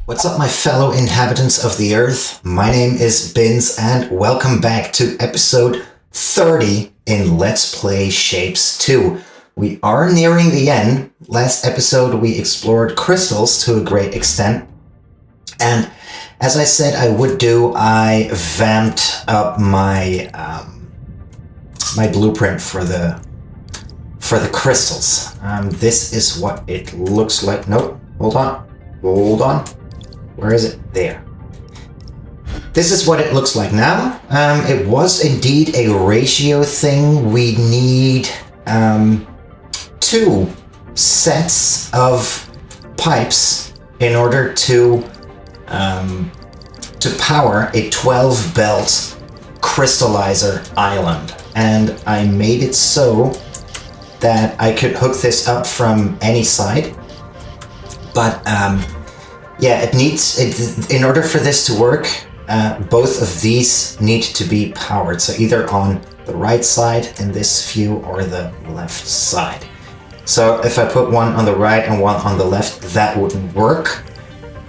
What's up, my fellow inhabitants of the earth? My name is Bins, and welcome back to episode 30 in Let's Play Shapes 2. We are nearing the end. Last episode we explored crystals to a great extent, and as I said I would do, I vamped up my my blueprint for the crystals. This is what it looks like. Nope, hold on. Where is it? There. This is what it looks like now. It was indeed a ratio thing. We need 2 sets of pipes in order to power a 12-belt crystallizer island. And I made it so that I could hook this up from any side. But yeah, in order for this to work, both of these need to be powered. So either on the right side in this view or the left side. So if I put one on the right and one on the left, that wouldn't work.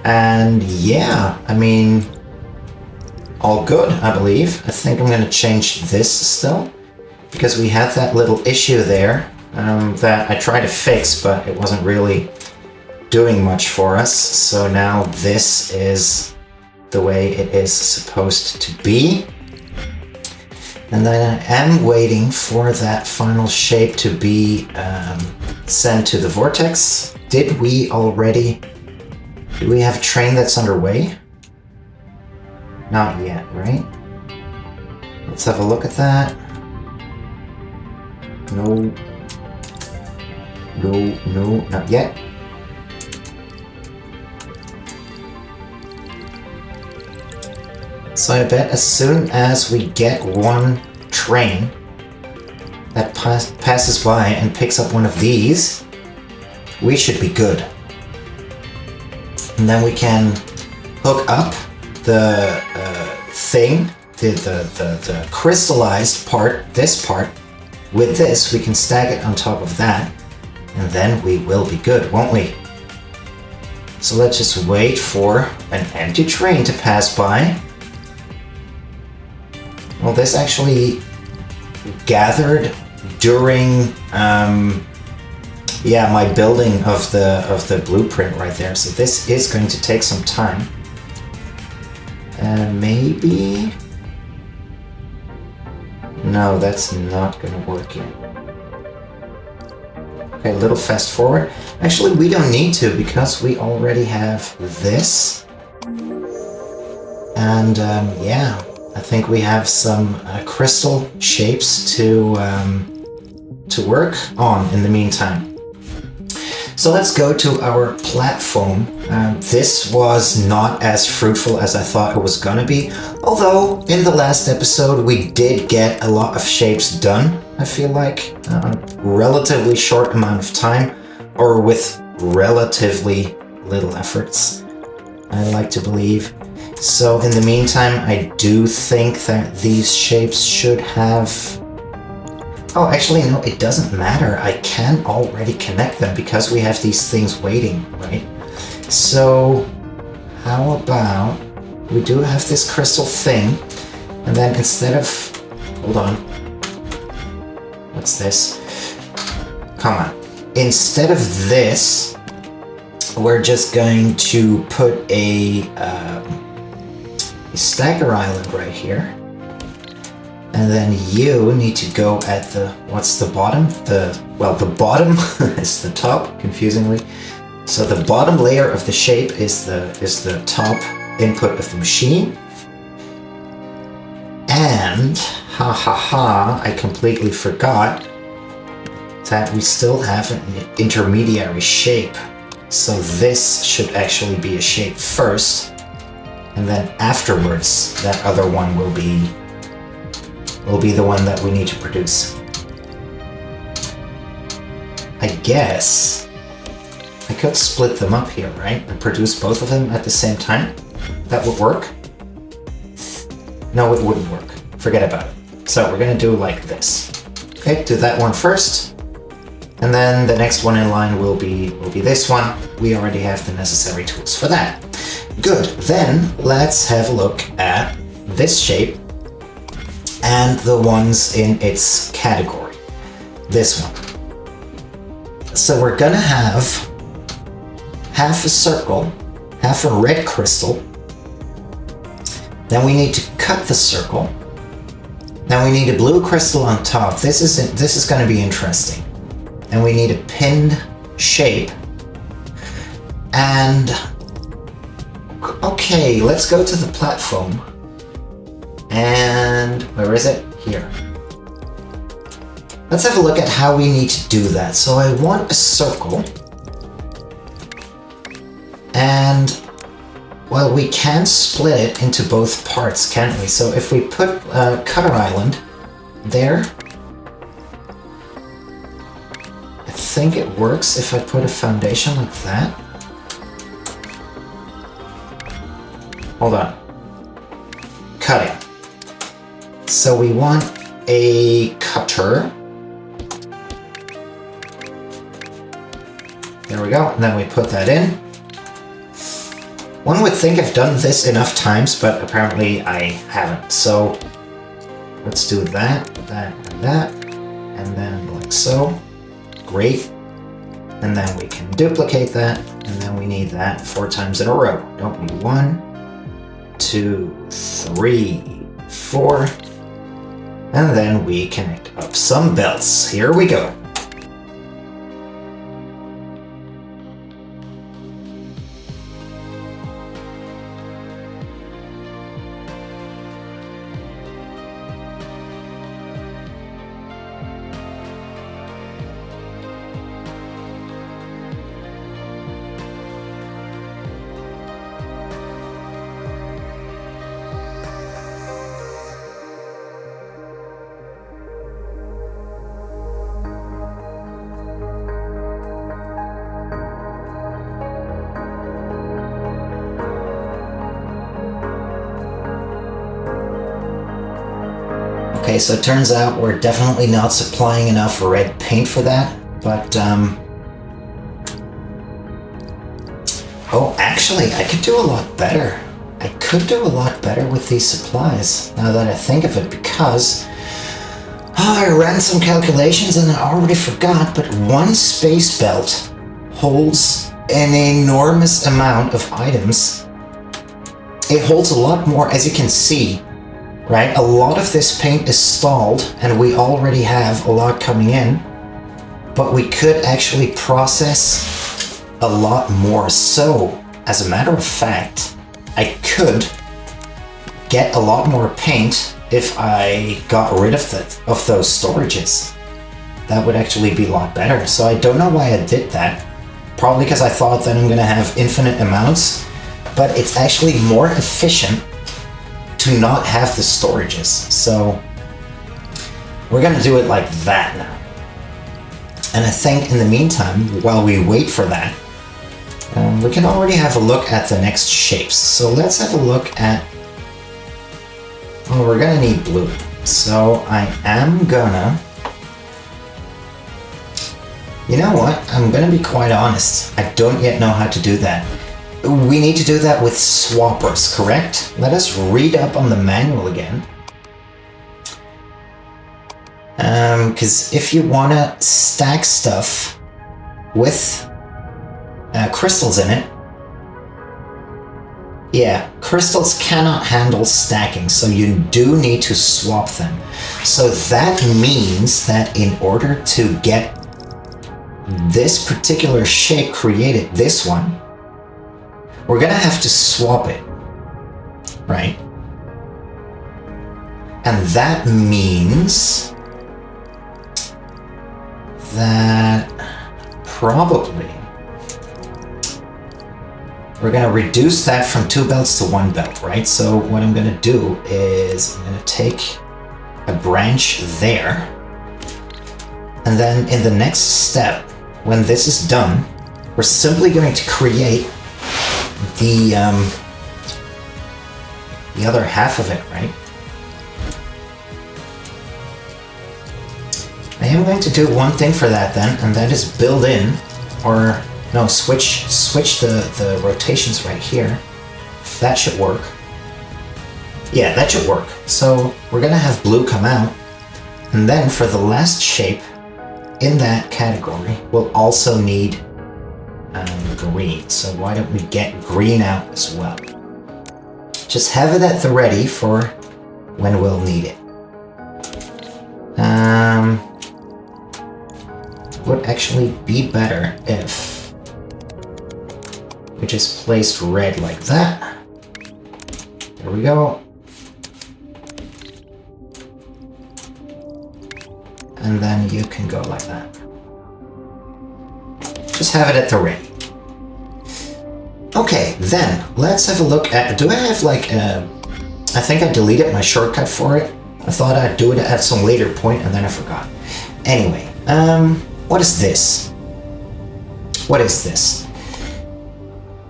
And yeah, I mean, all good, I believe. I think I'm going to change this still, because we had that little issue there that I tried to fix, but it wasn't really doing much for us. So now this is the way it is supposed to be. And then I am waiting for that final shape to be sent to the vortex. Did we have a train that's underway? Not yet, right? Let's have a look at that. No, not yet. So I bet as soon as we get one train that passes by and picks up one of these, we should be good. And then we can hook up the thing, the crystallized part, this part, with this. We can stack it on top of that, and then we will be good, won't we? So let's just wait for an empty train to pass by. Well, this actually gathered during my building of the blueprint right there. So this is going to take some time. Maybe? No, that's not going to work yet. Okay, a little fast forward. Actually, we don't need to, because we already have this. And yeah, I think we have some crystal shapes to work on in the meantime. So let's go to our platform. This was not as fruitful as I thought it was gonna be, although in the last episode we did get a lot of shapes done, I feel like, relatively short amount of time, or with relatively little efforts, I like to believe. So in the meantime, I do think that these shapes should have... Oh, actually, no, it doesn't matter. I can already connect them because we have these things waiting, right? So how about we do have this crystal thing, and then instead of... Hold on. What's this? Come on. Instead of this, we're just going to put a stacker island right here. And then you need to go at the... What's the bottom? The bottom is the top, confusingly. So the bottom layer of the shape is the top input of the machine. And, I completely forgot that we still have an intermediary shape. So this should actually be a shape first, and then afterwards that other one will be the one that we need to produce. I guess I could split them up here, right? And produce both of them at the same time. That would work. No, it wouldn't work. Forget about it. So we're gonna do like this. Okay, do that one first. And then the next one in line will be this one. We already have the necessary tools for that. Good, then let's have a look at this shape and the ones in its category. This one. So we're gonna have half a circle, half a red crystal. Then we need to cut the circle. Then we need a blue crystal on top. This is gonna be interesting. And we need a pinned shape. And okay, let's go to the platform. And where is it? Here. Let's have a look at how we need to do that. So I want a circle. And well, we can split it into both parts, can't we? So if we put Cutter Island there, I think it works if I put a foundation like that. Hold on. Cutting. So we want a cutter. There we go. And then we put that in. One would think I've done this enough times, but apparently I haven't. So let's do that, that, and that. And then like so. Great. And then we can duplicate that. And then we need that 4 times in a row. Don't we? 1, 2, 3, 4. And then we connect up some belts. Here we go. Okay, so it turns out we're definitely not supplying enough red paint for that, but oh, actually, I could do a lot better. I could do a lot better with these supplies, now that I think of it, because I ran some calculations and I already forgot, but one space belt holds an enormous amount of items. It holds a lot more, as you can see. Right, a lot of this paint is stalled and we already have a lot coming in, but we could actually process a lot more. So, as a matter of fact, I could get a lot more paint if I got rid of those storages. That would actually be a lot better. So I don't know why I did that. Probably because I thought that I'm going to have infinite amounts, but it's actually more efficient to not have the storages. So we're gonna do it like that now. And I think in the meantime, while we wait for that, we can already have a look at the next shapes. So let's have a look at, well, we're gonna need blue. So I am gonna, you know what? I'm gonna be quite honest. I don't yet know how to do that. We need to do that with swappers, correct? Let us read up on the manual again. Because if you want to stack stuff with crystals in it, yeah, crystals cannot handle stacking, so you do need to swap them. So that means that in order to get this particular shape created, this one, we're gonna have to swap it, right? And that means that probably we're gonna reduce that from 2 belts to 1 belt, right? So what I'm gonna do is I'm gonna take a branch there, and then in the next step, when this is done, we're simply going to create the other half of it, right? I am going to do one thing for that then, and that is build in, or no, switch the rotations right here. That should work. Yeah, that should work. So we're gonna have blue come out, and then for the last shape in that category, we'll also need green. So why don't we get green out as well? Just have it at the ready for when we'll need it. Would actually be better if we just placed red like that. There we go. And then you can go like that. Just have it at the ready. Okay, then let's have a look at, do I have like I think I deleted my shortcut for it. I thought I'd do it at some later point and then I forgot. Anyway, what is this? What is this?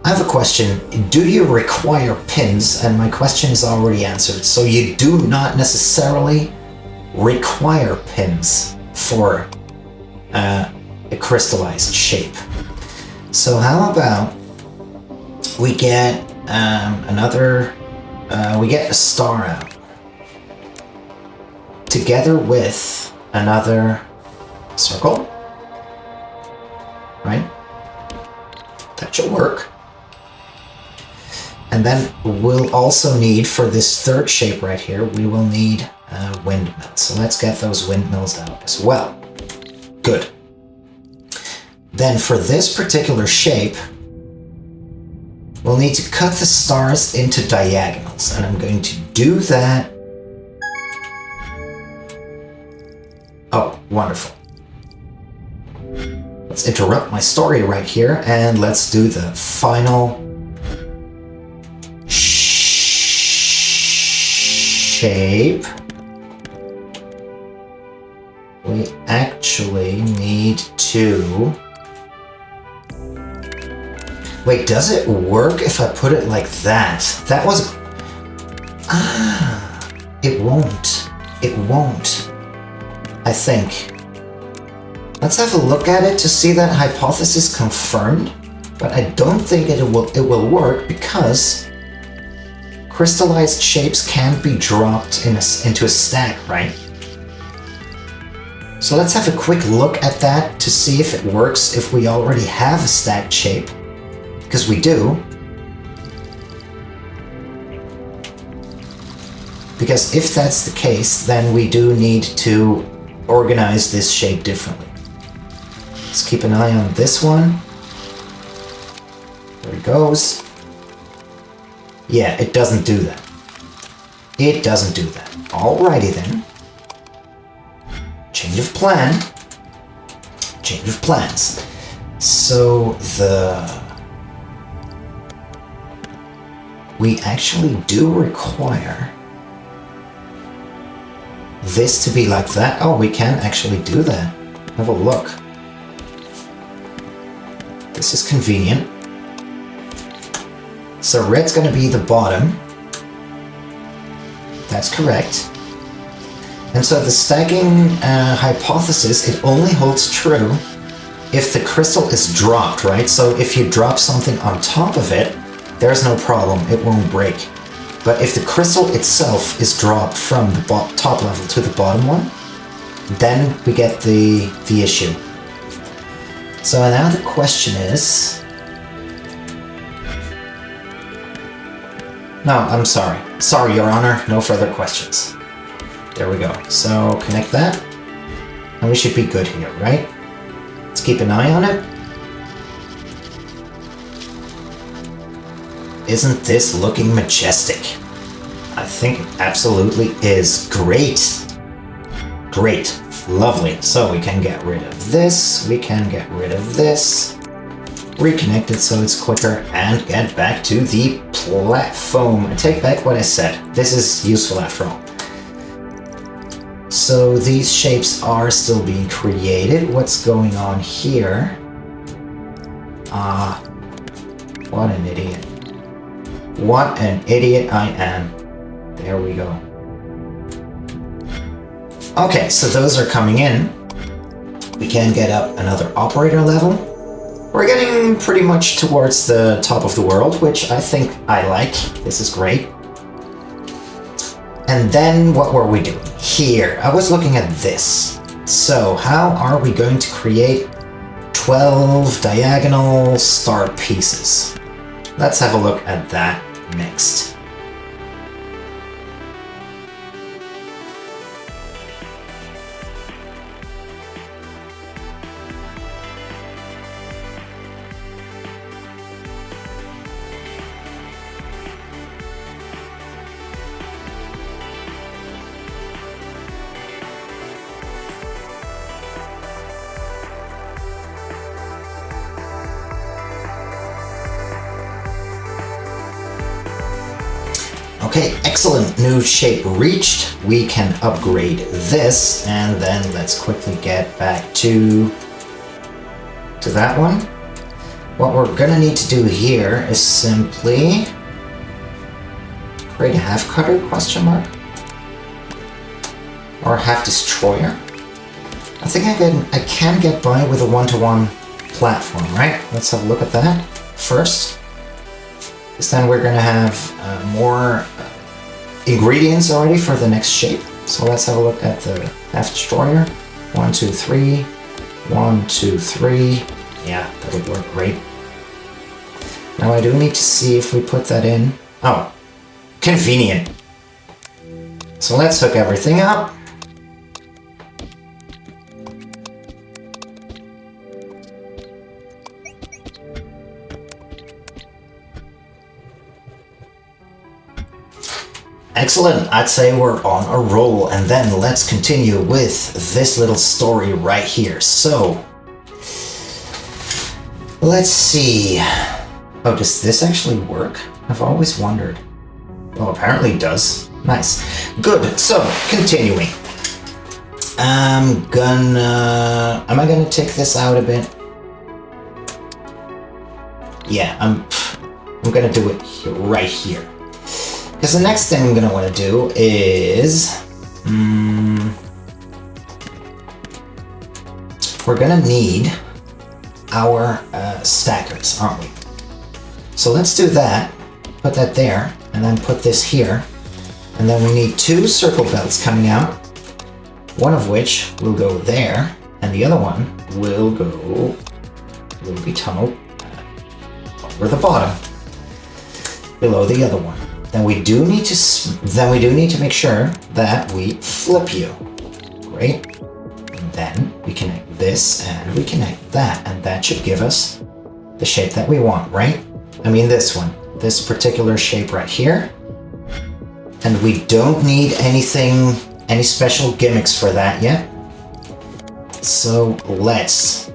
I have a question. Do you require pins? And my question is already answered. So you do not necessarily require pins for a crystallized shape. So how about we get we get a star out together with another circle, right? That should work. And then we'll also need, for this third shape right here, we will need windmills. So let's get those windmills out as well. Good. Then for this particular shape, we'll need to cut the stars into diagonals. And I'm going to do that. Oh, wonderful. Let's interrupt my story right here and let's do the final shape. We actually need to... Wait, does it work if I put it like that? That was... it won't. It won't. I think. Let's have a look at it to see that hypothesis confirmed. But I don't think it will work because crystallized shapes can't be dropped into a stack, right? So let's have a quick look at that to see if it works if we already have a stacked shape. Because we do. Because if that's the case, then we do need to organize this shape differently. Let's keep an eye on this one. There it goes. Yeah, it doesn't do that. It doesn't do that. Alrighty then. Change of plan. Change of plans. So we actually do require this to be like that. Oh, we can actually do that. Have a look. This is convenient. So red's going to be the bottom. That's correct. And so the stacking hypothesis, it only holds true if the crystal is dropped, right? So if you drop something on top of it, there's no problem, it won't break. But if the crystal itself is dropped from the top level to the bottom one, then we get the issue. So now the question is... No, I'm sorry. Sorry, Your Honor, no further questions. There we go. So connect that, and we should be good here, right? Let's keep an eye on it. Isn't this looking majestic? I think it absolutely is. Great. Great. Lovely. So we can get rid of this. We can get rid of this. Reconnect it so it's quicker and get back to the platform. I take back what I said. This is useful after all. So these shapes are still being created. What's going on here? What an idiot. What an idiot I am. There we go. Okay, so those are coming in. We can get up another operator level. We're getting pretty much towards the top of the world, which I think I like. This is great. And then what were we doing? Here, I was looking at this. So how are we going to create 12 diagonal star pieces? Let's have a look at that next. Okay, excellent. New shape reached. We can upgrade this, and then let's quickly get back to that one. What we're gonna need to do here is simply create a half cutter, question mark, or a half destroyer. I think I can get by with a one-to-one platform, right? Let's have a look at that first. Because then we're gonna have more ingredients already for the next shape. So let's have a look at the half destroyer. 1, 2, 3. 1, 2, 3. Yeah, that would work great. Now I do need to see if we put that in. Oh, convenient. So let's hook everything up. Excellent, I'd say we're on a roll, and then let's continue with this little story right here. So, let's see. Oh, does this actually work? I've always wondered. Well, apparently it does. Nice. Good, so, continuing. Am I gonna take this out a bit? Yeah, I'm gonna do it right here. Because the next thing I'm going to want to do is... we're going to need our stackers, aren't we? So let's do that. Put that there, and then put this here. And then we need 2 circle belts coming out. One of which will go there, and the other one will be tunneled over the bottom, below the other one. Then we do need to make sure that we flip you. Great. And then we connect this and we connect that, and that should give us the shape that we want, right? I mean this one, this particular shape right here. And we don't need anything, any special gimmicks for that yet. So let's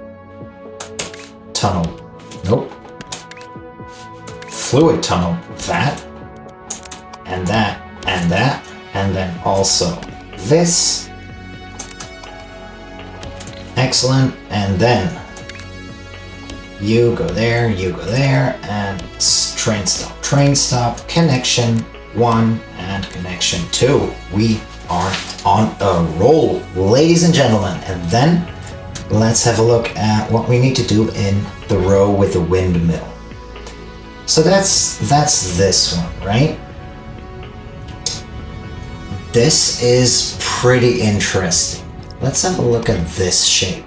tunnel. Nope. Fluid tunnel that. And that, and that, and then also this. Excellent, and then you go there, and train stop, connection 1, and connection 2. We are on a roll, ladies and gentlemen. And then let's have a look at what we need to do in the row with the windmill. So that's this one, right? This is pretty interesting. Let's have a look at this shape.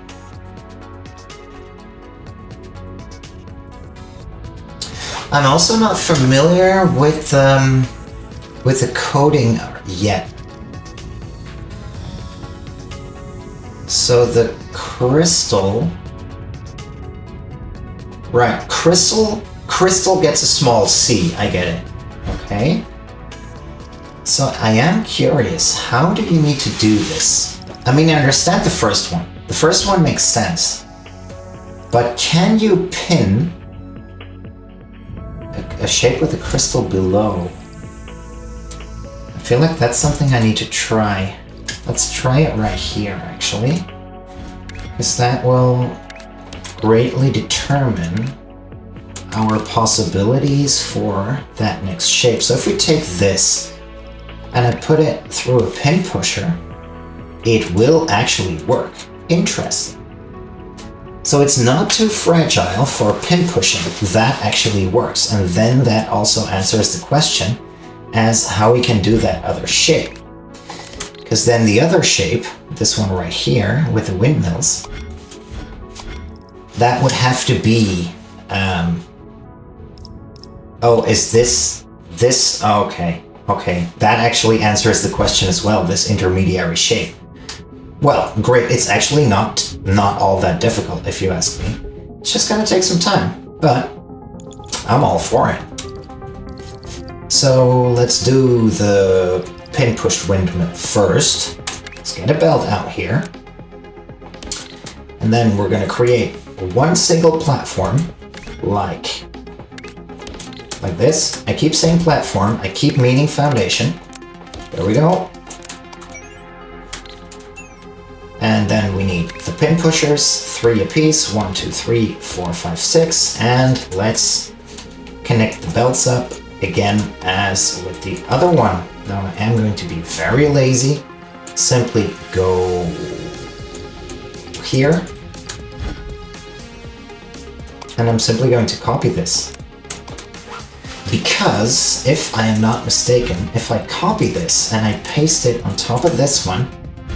I'm also not familiar with the coding yet. So the crystal, right? Crystal gets a small c. I get it. Okay. So I am curious, how do you need to do this? I mean, I understand the first one. The first one makes sense. But can you pin a shape with a crystal below? I feel like that's something I need to try. Let's try it right here, actually. Because that will greatly determine our possibilities for that next shape. So if we take this, and I put it through a pin pusher, it will actually work. Interesting. So it's not too fragile for pin pushing. That actually works. And then that also answers the question as how we can do that other shape. Because then the other shape, this one right here with the windmills, that would have to be, oh, is this, okay, that actually answers the question as well, this intermediary shape. Well, great, it's actually not all that difficult if you ask me. It's just gonna take some time, but I'm all for it. So let's do the pin pushed windmill first. Let's get a belt out here. And then we're gonna create one single platform like this. I keep saying platform, I keep meaning foundation. There we go. And then we need the pin pushers, 3 apiece, 1, 2, 3, 4, 5, 6, and let's connect the belts up again as with the other one. Now I am going to be very lazy. Simply go here. And I'm simply going to copy this. Because, if I am not mistaken, if I copy this and I paste it on top of this one,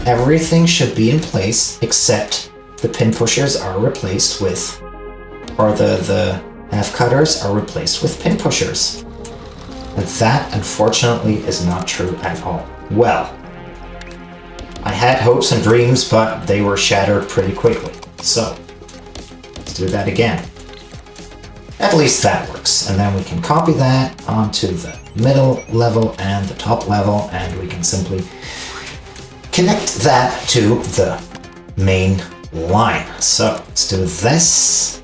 everything should be in place except the pin pushers are replaced with, or the half cutters are replaced with pin pushers. And that, unfortunately, is not true at all. Well, I had hopes and dreams, but they were shattered pretty quickly. So, let's do that again. At least that works. And then we can copy that onto the middle level and the top level, and we can simply connect that to the main line. So let's do this.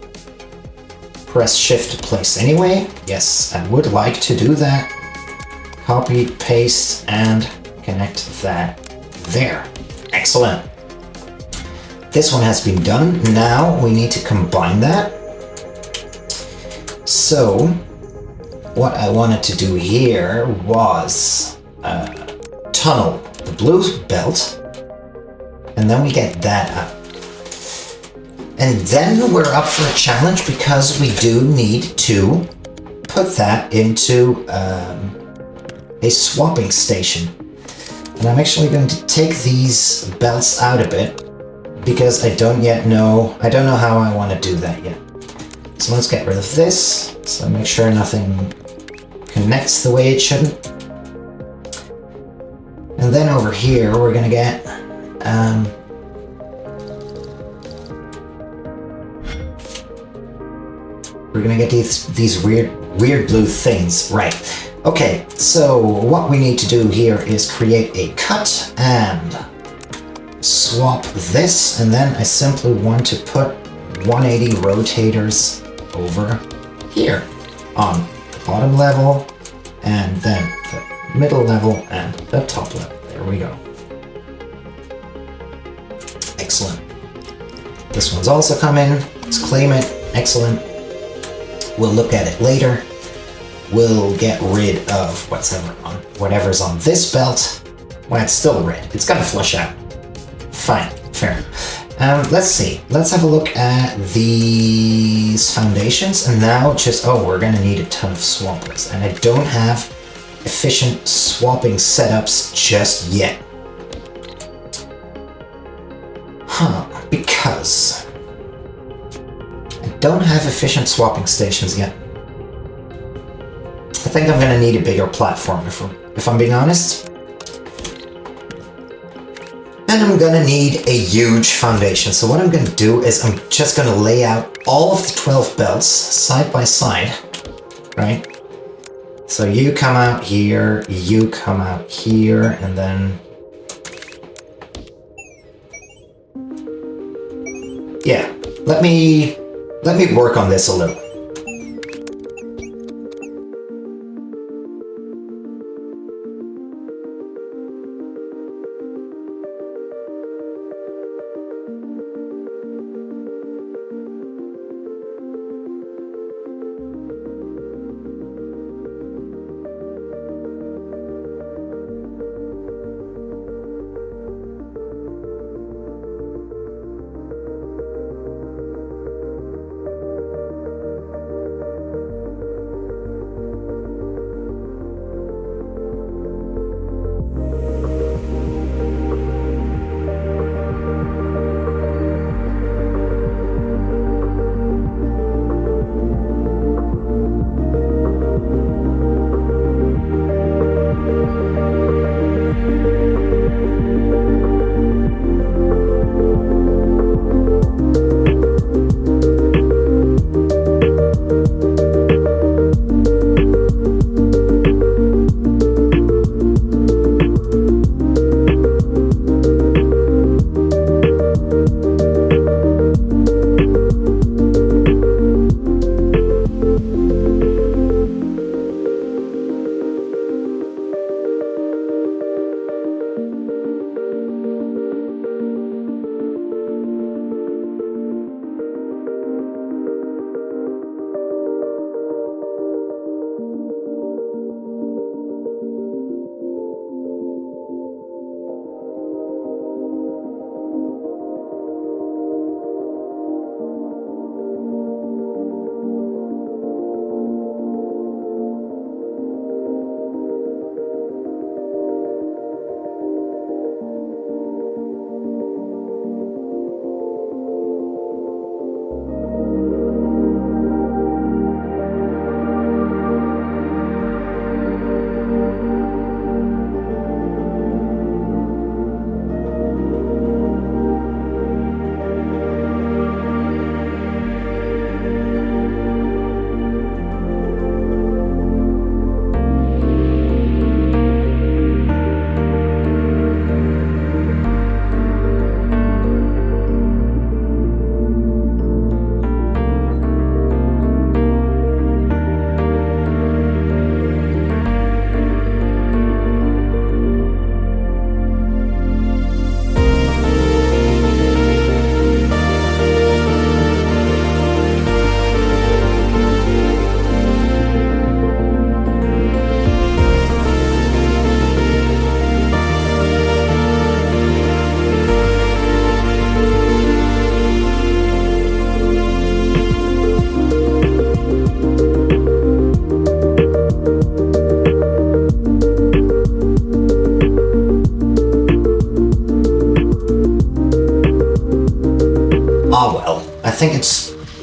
Press Shift to place anyway. Yes, I would like to do that. Copy, paste, and connect that there. Excellent. This one has been done. Now we need to combine that. So what I wanted to do here was tunnel the blue belt, and then we get that up. And then we're up for a challenge because we do need to put that into a swapping station. And I'm actually going to take these belts out a bit because I don't know how I want to do that yet. So let's get rid of this. So make sure nothing connects the way it shouldn't. And then over here, we're gonna get these weird blue things, right? Okay, so what we need to do here is create a cut and swap this, and then I simply want to put 180 rotators over here on the bottom level, and then the middle level and the top level. There we go. Excellent. This one's also come in. Let's claim it. Excellent. We'll look at it later. We'll get rid of whatever's on this belt. Well, it's still red. It's gonna flush out. Fine. Fair. Let's see. Let's have a look at these foundations. And now we're gonna need a ton of swappers. And I don't have efficient swapping setups just yet. Because I don't have efficient swapping stations yet. I think I'm gonna need a bigger platform if I'm being honest. And I'm gonna need a huge foundation. So what I'm gonna do is I'm just gonna lay out all of the 12 belts side by side, right? So you come out here, you come out here, and then... yeah, let me work on this a little.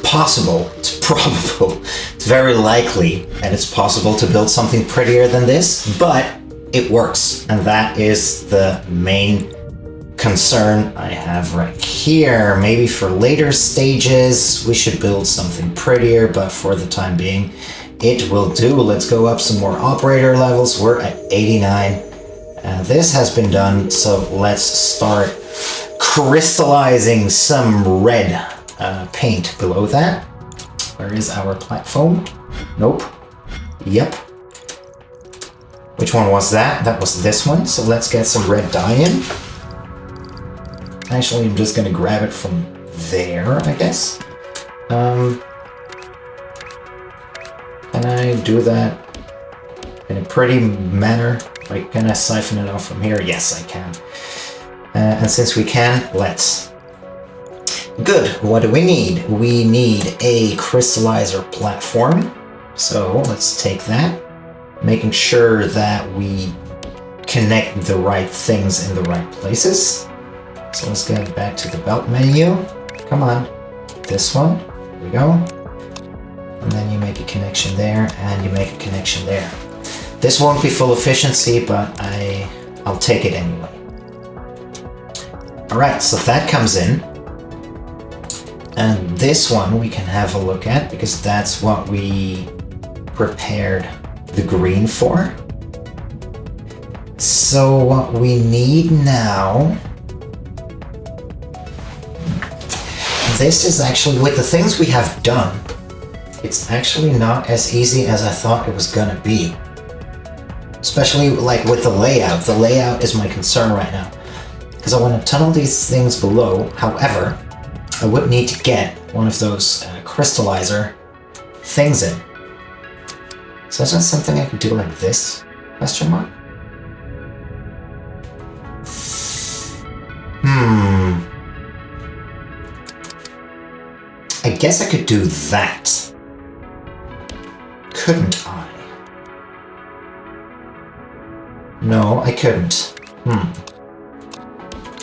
possible, it's probable, it's very likely, and it's possible to build something prettier than this, but it works. And that is the main concern I have right here. Maybe for later stages, we should build something prettier, but for the time being, it will do. Let's go up some more operator levels. We're at 89. This has been done, so let's start crystallizing some red paint below that. Where is our platform? Nope. Yep. Which one was that? That was this one. So let's get some red dye in. Actually, I'm just gonna grab it from there, I guess. Can I do that in a pretty manner? Like, can I siphon it off from here? Yes, I can. And since we can, let's. Good. What do we need? We need a crystallizer platform. So let's take that, making sure that we connect the right things in the right places. So let's get back to the belt menu. Come on. This one. There we go. And then you make a connection there, and you make a connection there. This won't be full efficiency, but I'll take it anyway. Alright, so that comes in. And this one we can have a look at, because that's what we prepared the green for. So what we need now... This is actually, with the things we have done, it's actually not as easy as I thought it was gonna be. Especially like with the layout. The layout is my concern right now. Because I want to tunnel these things below. However, I would need to get one of those crystallizer things in. So is that something I could do like this? Question mark? I guess I could do that. Couldn't I? No, I couldn't.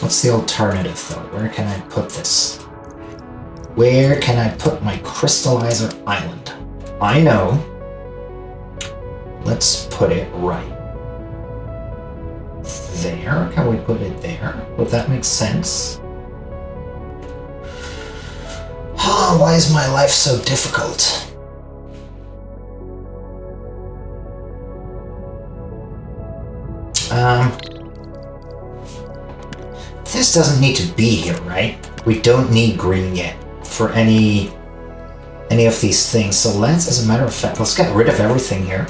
What's the alternative, though? Where can I put this? Where can I put my crystallizer island? I know. Let's put it right there. Can we put it there? Would that make sense? Oh, why is my life so difficult? This doesn't need to be here, right? We don't need green yet for any of these things. So let's, as a matter of fact, let's get rid of everything here.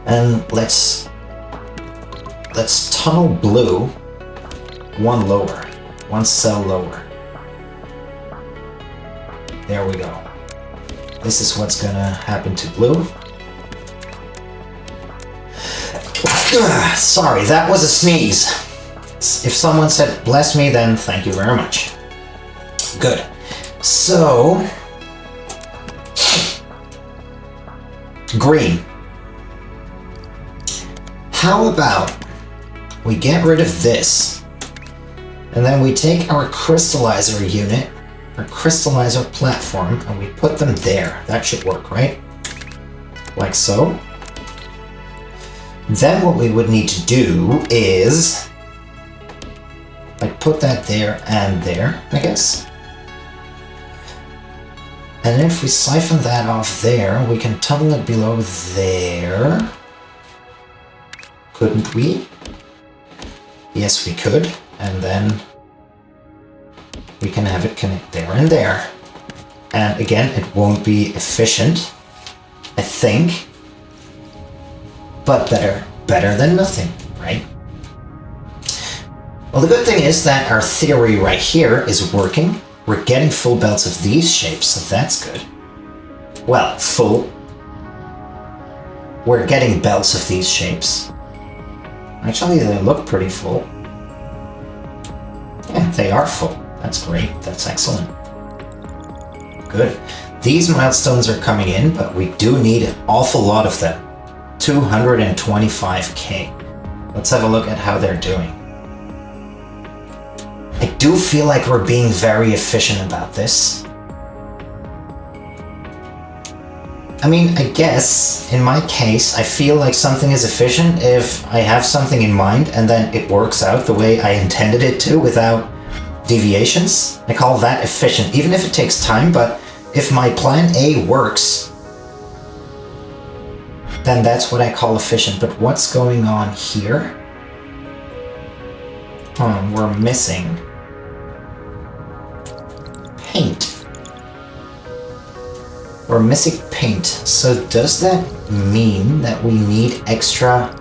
And let's tunnel blue one lower, one cell lower. There we go. This is what's gonna happen to blue. Sorry, that was a sneeze. If someone said bless me, then thank you very much. Good. So, green. How about we get rid of this, and then we take our crystallizer unit, our crystallizer platform, and we put them there. That should work, right? Like so. Then what we would need to do is like put that there and there, I guess. And if we siphon that off there, we can tunnel it below there. Couldn't we? Yes, we could. And then we can have it connect there and there. And again, it won't be efficient, I think. But better than nothing, right? Well, the good thing is that our theory right here is working. We're getting full belts of these shapes, so that's good. Well, full. We're getting belts of these shapes. Actually, they look pretty full. Yeah, they are full. That's great. That's excellent. Good. These milestones are coming in, but we do need an awful lot of them. 225k. Let's have a look at how they're doing. I do feel like we're being very efficient about this. I mean, I guess, in my case, I feel like something is efficient if I have something in mind and then it works out the way I intended it to without deviations. I call that efficient, even if it takes time, but if my plan A works, then that's what I call efficient. But what's going on here? We're missing paint. We're missing paint. So does that mean that we need extra?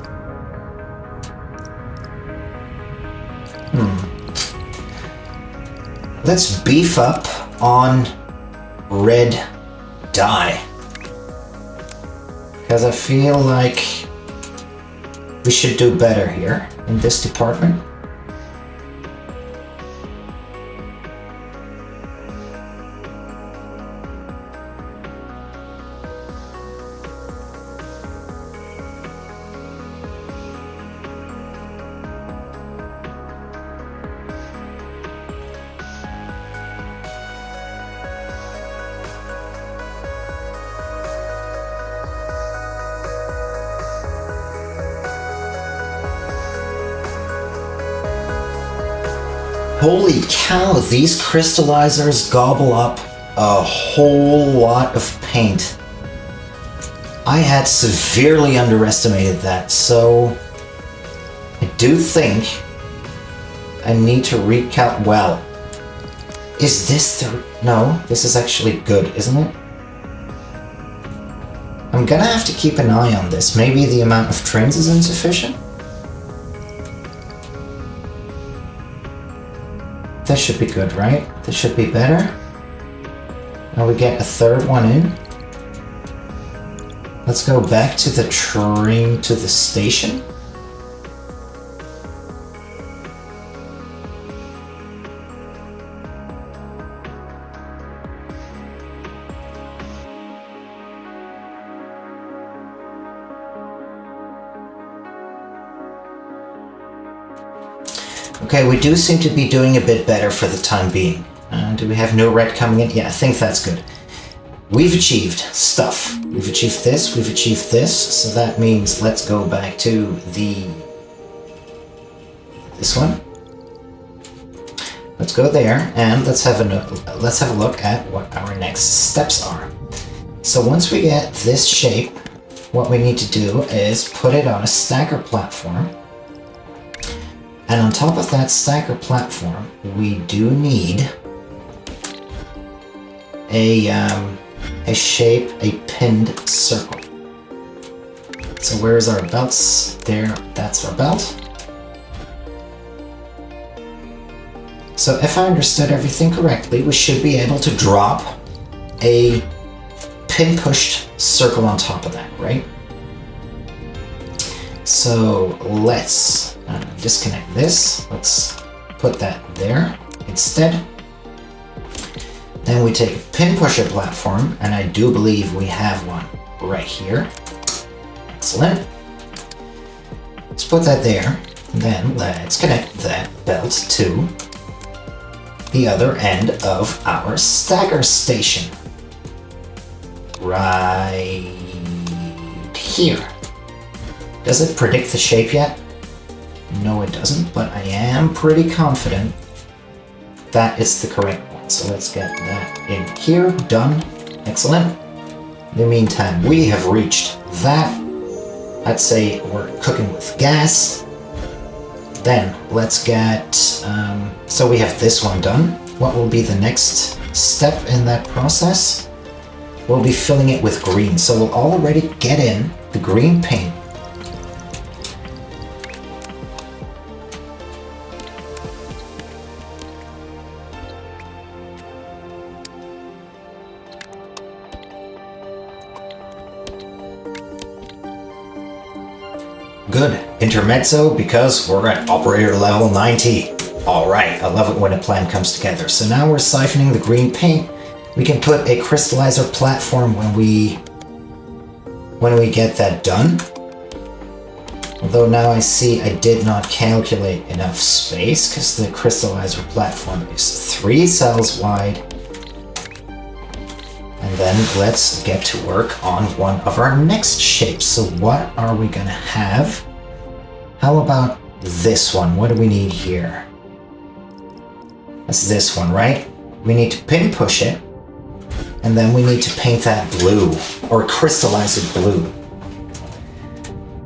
Let's beef up on red dye. Because I feel like we should do better here in this department. Holy cow, these crystallizers gobble up a whole lot of paint. I had severely underestimated that, so I do think I need to recount. Well, is this the... No, this is actually good, isn't it? I'm gonna have to keep an eye on this. Maybe the amount of trims is insufficient? This should be good, right? This should be better. Now we get a third one in. Let's go back to the train to the station. Okay, we do seem to be doing a bit better for the time being. Do we have no red coming in? Yeah, I think that's good. We've achieved stuff. We've achieved this, we've achieved this, so that means let's go back to this one. Let's go there, and let's have a look at what our next steps are. So once we get this shape, what we need to do is put it on a stacker platform. And on top of that stacker platform, we do need a shape, a pinned circle. So where's our belts? There, that's our belt. So if I understood everything correctly, we should be able to drop a pin-pushed circle on top of that, right? So let's disconnect this. Let's put that there instead. Then we take a pin pusher platform, and I do believe we have one right here. Excellent. Let's put that there. Then let's connect that belt to the other end of our stacker station. Right here. Does it predict the shape yet? No, it doesn't, but I am pretty confident that it's the correct one. So let's get that in here. Done. Excellent. In the meantime, we have reached that. I'd say we're cooking with gas. Then let's get... so we have this one done. What will be the next step in that process? We'll be filling it with green. So we'll already get in the green paint. Good. Intermezzo, because we're at operator level 90. Alright, I love it when a plan comes together. So now we're siphoning the green paint. We can put a crystallizer platform when we get that done. Although now I see I did not calculate enough space because the crystallizer platform is 3 cells wide. And then let's get to work on one of our next shapes. So what are we gonna have? How about this one? What do we need here? That's this one, right? We need to pin push it, and then we need to paint that blue, or crystallize it blue.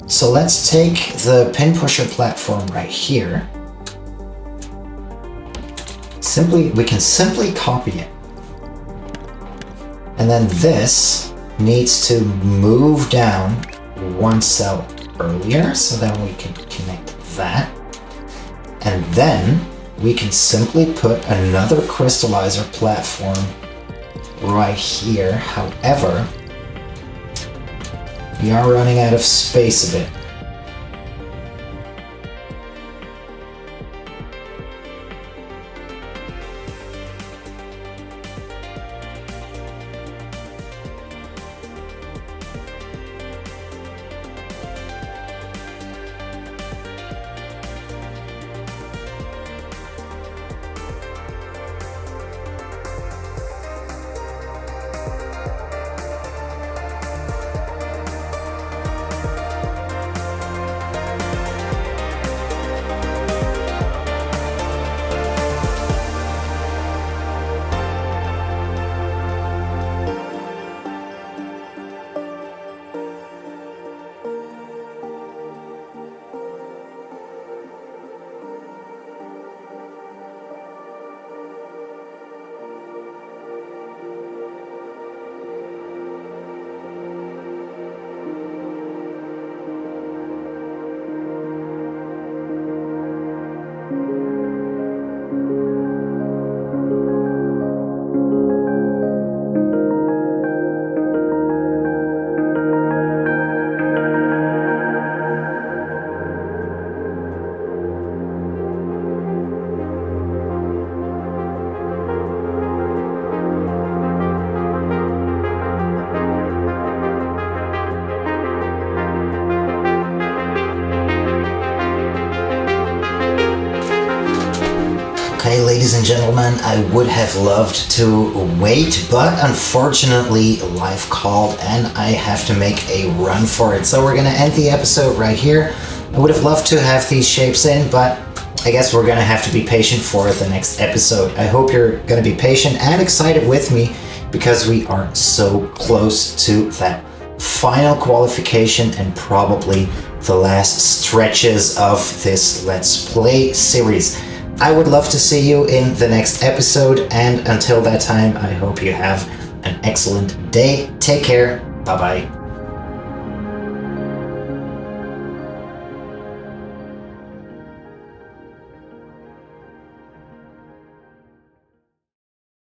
So let's take the pin pusher platform right here. We can simply copy it. And then this needs to move down one cell earlier, so then we can connect that. And then we can simply put another crystallizer platform right here. However, we are running out of space a bit. Okay, ladies and gentlemen, I would have loved to wait, but unfortunately life called and I have to make a run for it. So we're gonna end the episode right here. I would have loved to have these shapes in, but I guess we're gonna have to be patient for the next episode. I hope you're gonna be patient and excited with me, because we are so close to that final qualification and probably the last stretches of this Let's Play series. I would love to see you in the next episode, and until that time, I hope you have an excellent day. Take care. Bye-bye.